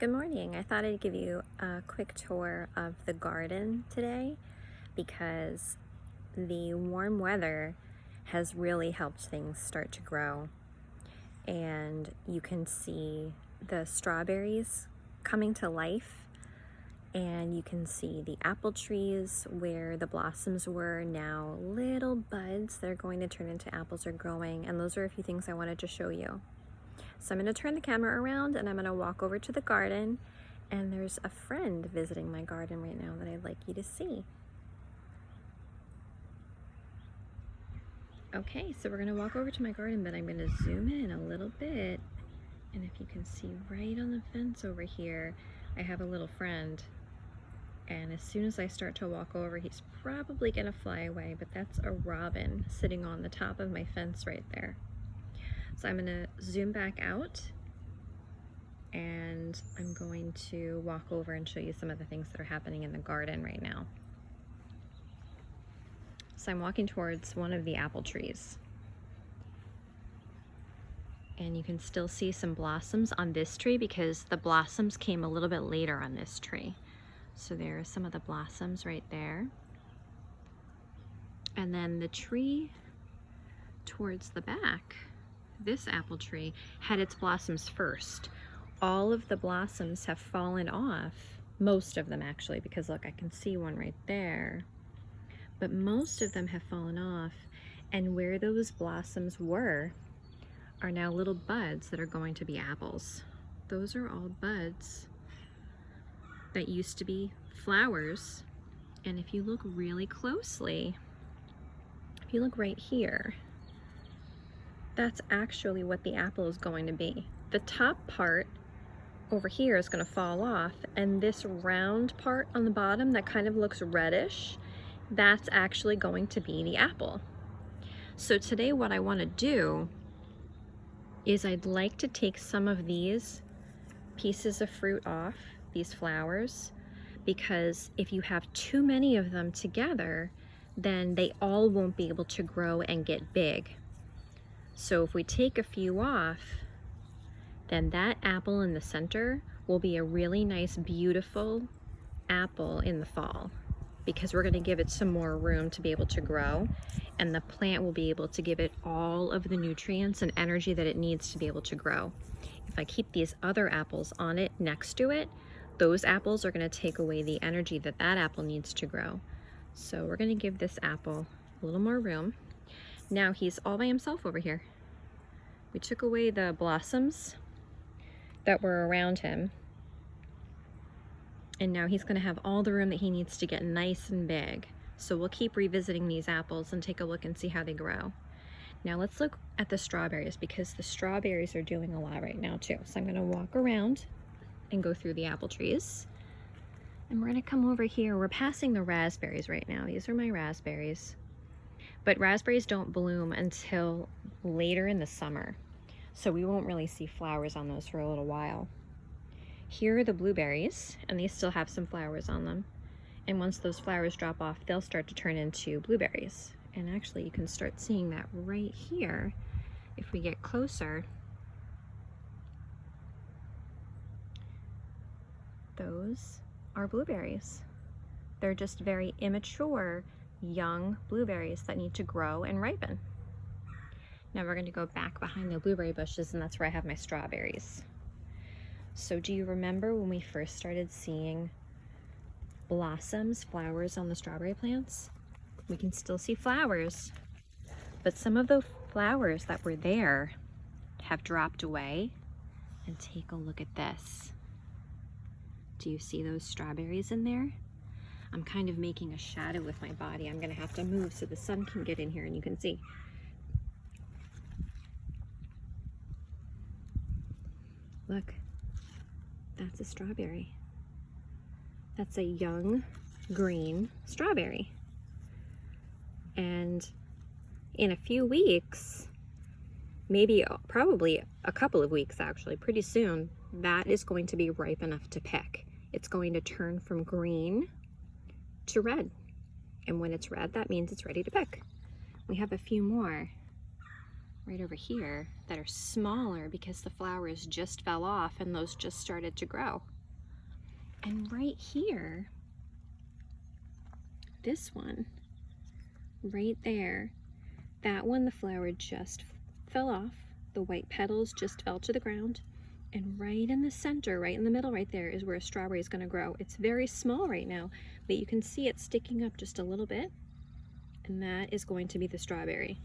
Good morning. I thought I'd give you a quick tour of the garden today because the warm weather has really helped things start to grow. And you can see the strawberries coming to life, and you can see the apple trees where the blossoms were now little buds that are going to turn into apples are growing. And those are a few things I wanted to show you. So I'm going to turn the camera around and I'm going to walk over to the garden, and there's a friend visiting my garden right now that I'd like you to see. Okay, so we're going to walk over to my garden, but I'm going to zoom in a little bit, and if you can see right on the fence over here, I have a little friend, and as soon as I start to walk over, he's probably going to fly away, but that's a robin sitting on the top of my fence right there. So I'm going to zoom back out, and I'm going to walk over and show you some of the things that are happening in the garden right now. So I'm walking towards one of the apple trees, and you can still see some blossoms on this tree because the blossoms came a little bit later on this tree. So there are some of the blossoms right there. And then the tree towards the back, this apple tree, had its blossoms first. All of the blossoms have fallen off, most of them actually, because look, I can see one right there, but most of them have fallen off, and where those blossoms were are now little buds that are going to be apples. Those are all buds that used to be flowers, and if you look really closely, if you look right here, that's actually what the apple is going to be. The top part over here is going to fall off, and this round part on the bottom that kind of looks reddish, that's actually going to be the apple. So today what I want to do is I'd like to take some of these pieces of fruit off, these flowers, because if you have too many of them together, then they all won't be able to grow and get big. So if we take a few off, then that apple in the center will be a really nice, beautiful apple in the fall, because we're going to give it some more room to be able to grow, and the plant will be able to give it all of the nutrients and energy that it needs to be able to grow. If I keep these other apples on it next to it, those apples are going to take away the energy that that apple needs to grow. So we're going to give this apple a little more room. Now he's all by himself over here. We took away the blossoms that were around him, and now he's going to have all the room that he needs to get nice and big. So we'll keep revisiting these apples and take a look and see how they grow. Now let's look at the strawberries, because the strawberries are doing a lot right now too. So I'm going to walk around and go through the apple trees, and we're going to come over here. We're passing the raspberries right now. These are my raspberries, but raspberries don't bloom until later in the summer, so we won't really see flowers on those for a little while. Here are the blueberries, and these still have some flowers on them. And once those flowers drop off, they'll start to turn into blueberries. And actually, you can start seeing that right here if we get closer. Those are blueberries. They're just very immature, young blueberries that need to grow and ripen. Now we're going to go back behind the blueberry bushes, and that's where I have my strawberries. So do you remember when we first started seeing blossoms, flowers on the strawberry plants? We can still see flowers, but some of the flowers that were there have dropped away. And take a look at this. Do you see those strawberries in there? I'm kind of making a shadow with my body. I'm going to have to move so the sun can get in here and you can see. Look, that's a strawberry. That's a young green strawberry. And in a few weeks, maybe probably a couple of weeks actually, pretty soon, that is going to be ripe enough to pick. It's going to turn from green to red. And when it's red, that means it's ready to pick. We have a few more. right over here that are smaller because the flowers just fell off and those just started to grow. And right here, this one, right there, that one, the flower just fell off. The white petals just fell to the ground. And right in the center, right in the middle right there is where a strawberry is going to grow. It's very small right now, but you can see it sticking up just a little bit. And that is going to be the strawberry.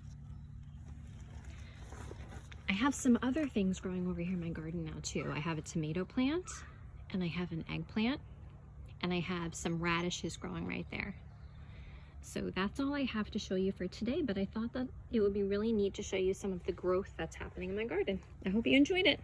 I have some other things growing over here in my garden now too. I have a tomato plant, and I have an eggplant, and I have some radishes growing right there. So that's all I have to show you for today, but I thought that it would be really neat to show you some of the growth that's happening in my garden. I hope you enjoyed it.